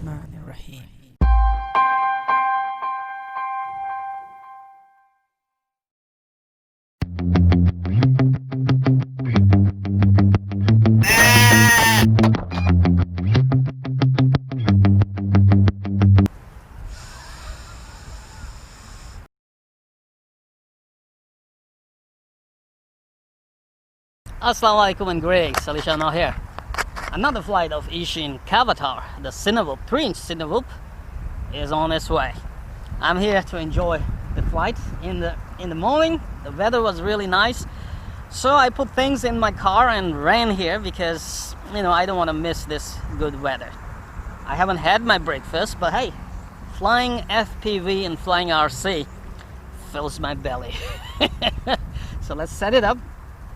Bismillahirrahmanirrahim. Assalamualaikum and greetings, alishanmao here. Another flight of Eachine Cvatar, the CineWhoop 3-inch CineWhoop, is on its way. I'm here to enjoy the flight in the morning. The weather was really nice, so I put things in my car and ran here because I don't want to miss this good weather. I haven't had my breakfast, but hey, flying FPV and flying RC fills my belly. So let's set it up.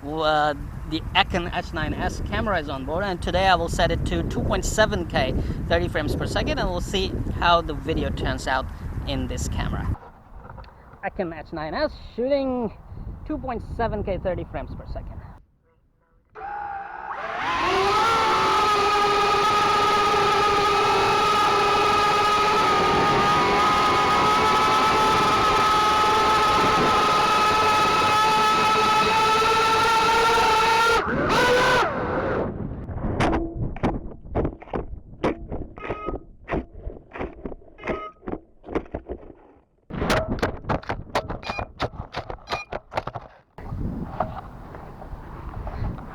The Eachine H9S camera is on board, and today I will set it to 2.7K 30 frames per second, and we'll see how the video turns out in this camera. Eachine H9S shooting 2.7K 30 frames per second.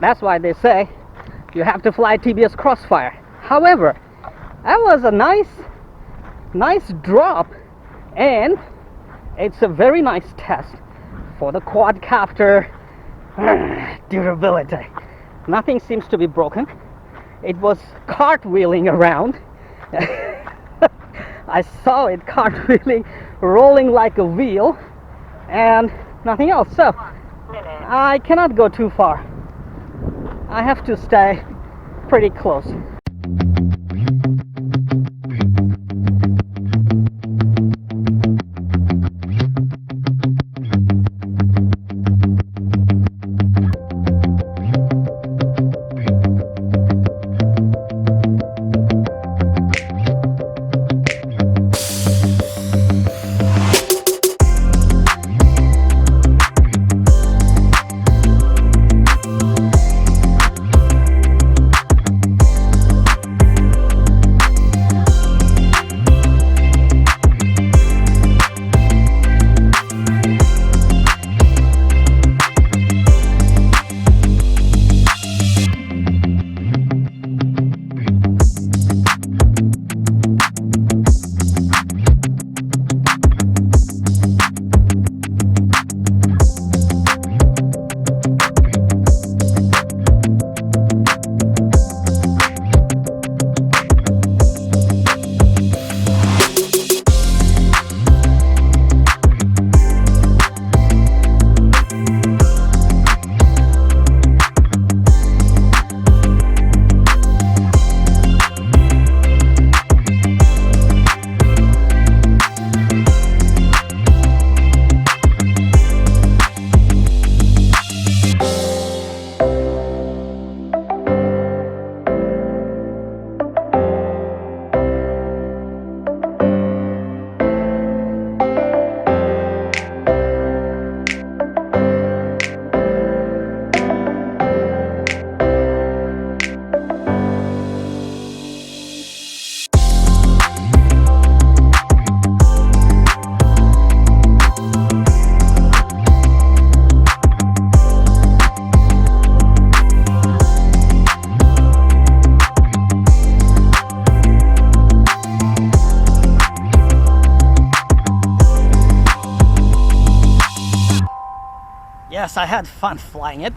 That's why they say you have to fly TBS Crossfire. However, that was a nice drop, and it's a very nice test for the quadcopter durability. Nothing seems to be broken. It was cartwheeling around. I saw it cartwheeling, rolling like a wheel, and nothing else. So I cannot go too far. I have to stay pretty close. Yes, I had fun flying it,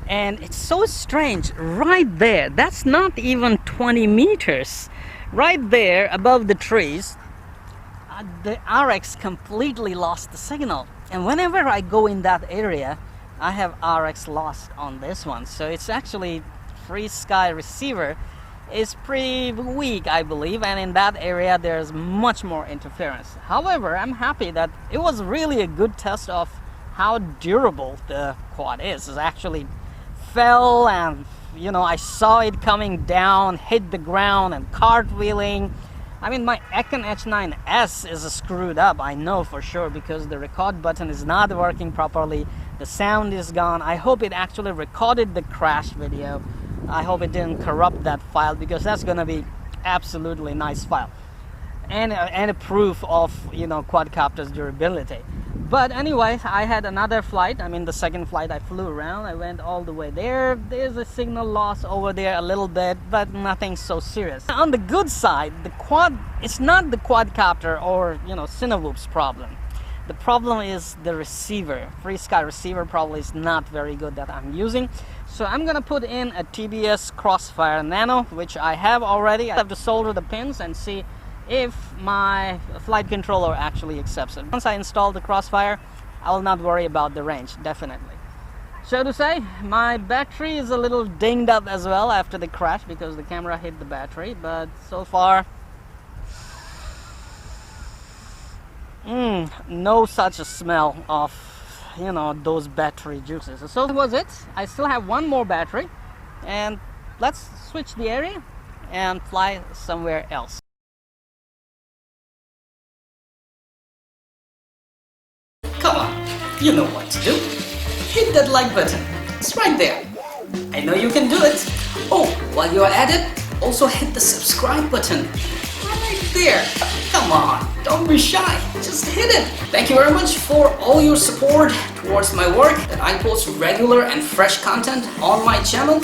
and it's so strange. Right there, that's not even 20 meters. Right there above the trees, the RX completely lost the signal, and whenever I go in that area, I have RX lost on this one. So it's actually free sky receiver is pretty weak, I believe, and in that area there's much more interference. However, I'm happy that it was really a good test of how durable the quad is. It actually fell, and I saw it coming down, hit the ground and cartwheeling, I mean, my Econ H9S is screwed up, I know for sure, because the record button is not working properly. The sound is gone. I hope it actually recorded the crash video. I hope it didn't corrupt that file, because that's gonna be absolutely nice file. And a proof of, you know, quadcopter's durability. But anyways, I had another flight. I mean, the second flight I flew around. I went all the way there. There's a signal loss over there a little bit, but nothing so serious. On the good side, it's not the quadcopter or, you know, Cinewhoop's problem. The problem is the receiver. FreeSky receiver probably is not very good that I'm using. So I'm gonna put in a TBS Crossfire Nano, which I have already. I have to solder the pins and see if my flight controller actually accepts it. Once I install the Crossfire, I will not worry about the range, definitely. So to say, my battery is a little dinged up as well after the crash because the camera hit the battery, but so far, no such a smell of, you know, those battery juices. So that was it. I still have one more battery, and let's switch the area and fly somewhere else. Come on, you know what to do. Hit that like button. It's right there. I know you can do it. Oh, while you're at it, also hit the subscribe button. Right there. Come on, don't be shy. Just hit it. Thank you very much for all your support towards my work, that I post regular and fresh content on my channel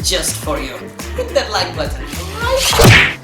just for you. Hit that like button. Right there.